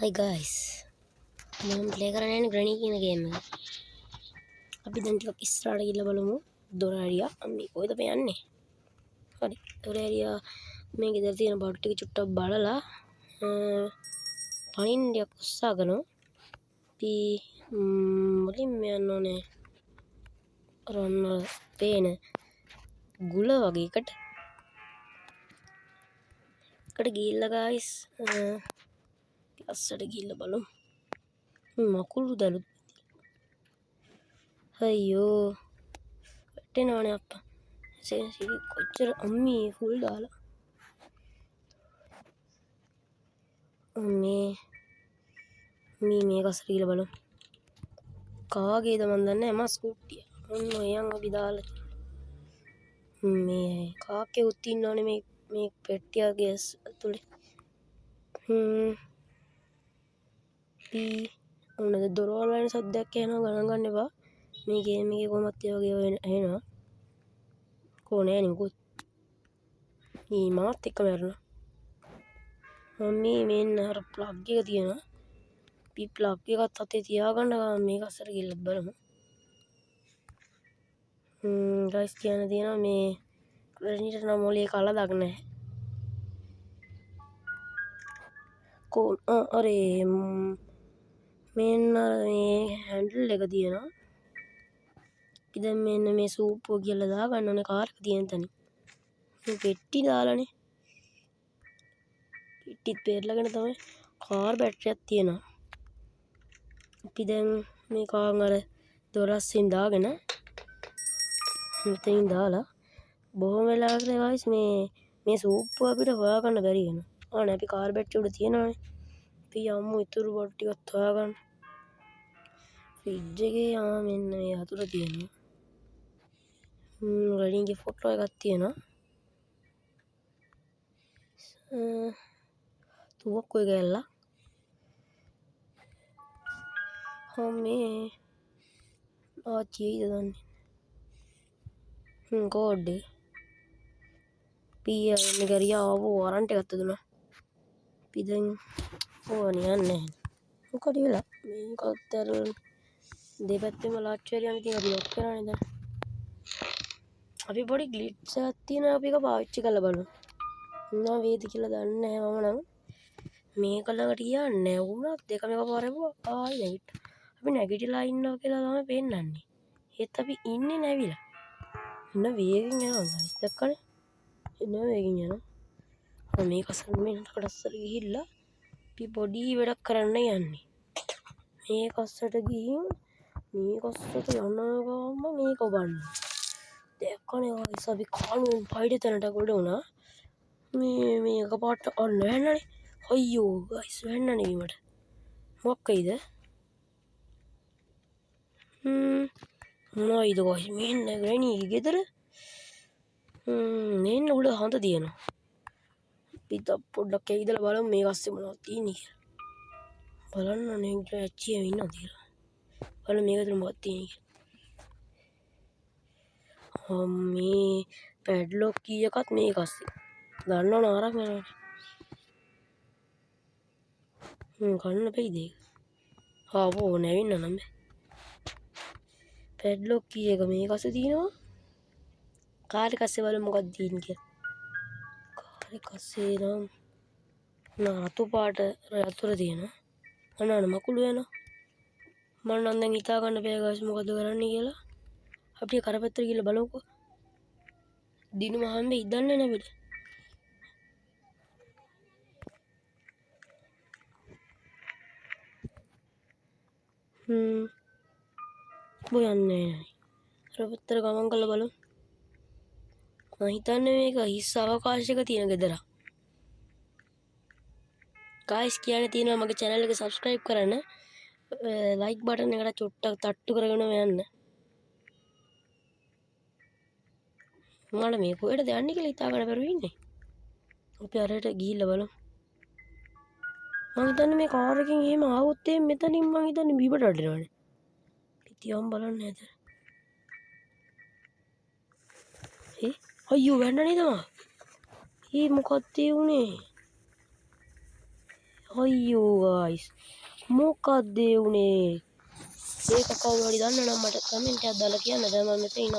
Hi guys, මම play කරන්න යන්නේ ග්‍රැනි කියන ගේම් එක. අපි දැන් ටිකක් ඉස්සරහට ගිහලා බලමු. දොර ඇරියා. අපි කොහෙද අපි යන්නේ? හරි. දොර ඇරියා මේ ගෙදර තියෙන බඩු ටික චුට්ටක් බලලා පණින්න ටිකක් උත්සාහ කරනවා. අපි මුලින්ම යන්න ඕනේ රන්න පේන ගුල වගේ එකට ගිහිල්ලා guys අස්සට ගිහිල්ලා බලමු. මකුළු දලු අයියෝ වැටෙනවනේ අප්පා. සිරි කොච්චර අම්මී ෆුල් දාලා මේ කසට ගිහලා බලමු. කාගේද මන් දන්නේ නැහැ. මස් කුට්ටිය ඔන්න එයන් අපි දාලා මේ කාකෙකුත් ඉන්නවනේ මේ පෙට්ටියගේ ඇතුලේ. ඔන්න දොරවල් වලින් සද්දයක් එනවා ගණන් ගන්න එපා. මේ ගේම් එකේ කොහොමත් ඒ වගේ එනවා. කොහොනේ නිකුත් මේ මාත් එක්ක මරනවා. මම මෙන්න අර ප්ලග් එක තියෙනවා. අපි ප්ලග් එකත් අතේ තියාගන්න මේක අස්සට ගිහලා බලමු. ගයිස් කියන්න තියෙනවා මේ රෙනිට නම් මොලේ කලදක් නැහැ. අරේ මෙන්න මේ හැන්ඩල් එක තියෙනවා. ඉතින් මෙන්න මේ සූප්පුව කියලා දාගන්න ඕනේ කාර් එක තියෙන තැන. මේ පෙට්ටි දාලානේ. පෙට්ටිත් පෙරලගෙන තමයි කාර් බැටරියක් තියෙනවා. අපි දැන් මේ කාර් අර දොරස්සින් දාගෙන මෙතනින් දාලා බොහොම වෙලාවට guys මේ සූප්පුව අපිට හොයාගන්න බැරි වෙනවා. ආනේ අපි කාර් බැටරිය උඩ තියෙනවානේ. අපි යමු ඉතුරු බඩු ටිකත් හොයාගන්න. ෆ්‍රිජ් එකේ මෙන්න මේ අතුර තියෙනවා. රෙනිගේ ෆොටෝ එකක් තියෙනවා. තුවක්කුවේ ගෑල්ලා. මේ ආච්චිද දන්නේ. කෝඩ් එක. පීයා එන්න ගරියා ආවෝ වරන්ට් එකක් දුන්නා. අපි දැන් ඕනේ යන්නේ. මොකද වෙලා මේකත් අර දෙපැත්තෙම ලාච්චු ඇරියාම ඉතින් අපි ලොක් කරානේ දැන්. අපි පොඩි ග්ලිට්ස් එකක් තියෙනවා අපි ඒක පාවිච්චි කරලා බලමු. මොනවා වේද කියලා දන්නේ නැහැ මම නම්. මේක ළඟට යන්නේ වුණා දෙකම එකපාරම ආයි නැගිට්ටා. අපි නැගිටලා ඉන්නවා කියලා තමයි පෙන්නන්නේ. ඒත් අපි ඉන්නේ නැවිලා. එන්න වේගෙන් යනවා guys දැක්කනේ. එන්න වේගෙන් යනවා. මේක අසල් මෙන්නට කඩස්සට ගිහිල්ලා අපි පොඩි වැඩක් කරන්න යන්නේ. මේක අස්සට ගිහින් මේක අස්සට යනවාම මේක ඔබන්න. දැක්කනේ guys අපි කාලුවෙන් පයිඩ තැනට ගොඩ වුණා. මේක පාට ඔන්න වැන්නනේ. අයියෝ guys වැන්නනේ වීමට. මොකක් වෙයිද? මොනවයිද guys මෙන්න ග්‍රැනි ගෙදර. මෙන්න උඩ හඳ තියෙනවා. අපි පොඩ්ඩක් ඇවිදලා බලමු මේක අස්සේ මොනවද තියෙන්නේ කියලා. බලන්න නේ ඇච්චියම ඉන්නවද කියලා. බලමු මේක ඇතුලේ මොකක්ද තියෙන්නේ කියලා. මේ පැඩ්ලොක් කීයකත් මේක අස්සේ. දන්නවනේ ආරක් යනවා. කන්න බැයිද ඒක? ආවෝ නැවෙන්න නම් බෑ. පැඩ්ලොක් කීයක මේක අස්සේ තියෙනවා. කාර් එක අස්සේ බලමු මොකක්ද තියෙන්නේ කියලා. කාර් එක අස්සේ නම් රතු පාට යතුර තියෙනවා. අනන මකුළු වෙනවා. මම නම් දැන් හිතා ගන්න බෑ guys මොකද කරන්නේ කියලා. අපි කරපැත්තට ගිහලා බලමුකෝ. දිනුම හැම්බේ ඉදන්නේ නැවිද? බොයන්නේ නැහැ. කරපැත්තට ගමන් කරලා බලමු. මම හිතන්නේ මේක හිස් අවකාශයක තියෙන ගෙදරක්. guys කියන්න තියෙනවා මගේ channel එක subscribe කරන්න. like button එකට චුට්ටක් තට්ටු කරගෙන යන්න. මම මේ කොහෙටද යන්නේ කියලා හිතා ගන්න බැරුව ඉන්නේ. අපි අරයට ගිහිල්ලා බලමු. මම හිතන්නේ මේ කාර් එකෙන් එහෙම ආවොත් මෙතනින් මම හිතන්නේ බීබට අඩනවනේ. ඉතින් බලන්න නේද? අයියෝ වැන්න නේද මම? මොකක්ද ඒ උනේ? අයියෝ ගයිස් මොකක්ද ඒ උනේ ඒක කවුරු හරි දන්නවනම් මට කමෙන්ට් එකක් දාලා කියන්න දැන් මම මෙතන ඉන්නවා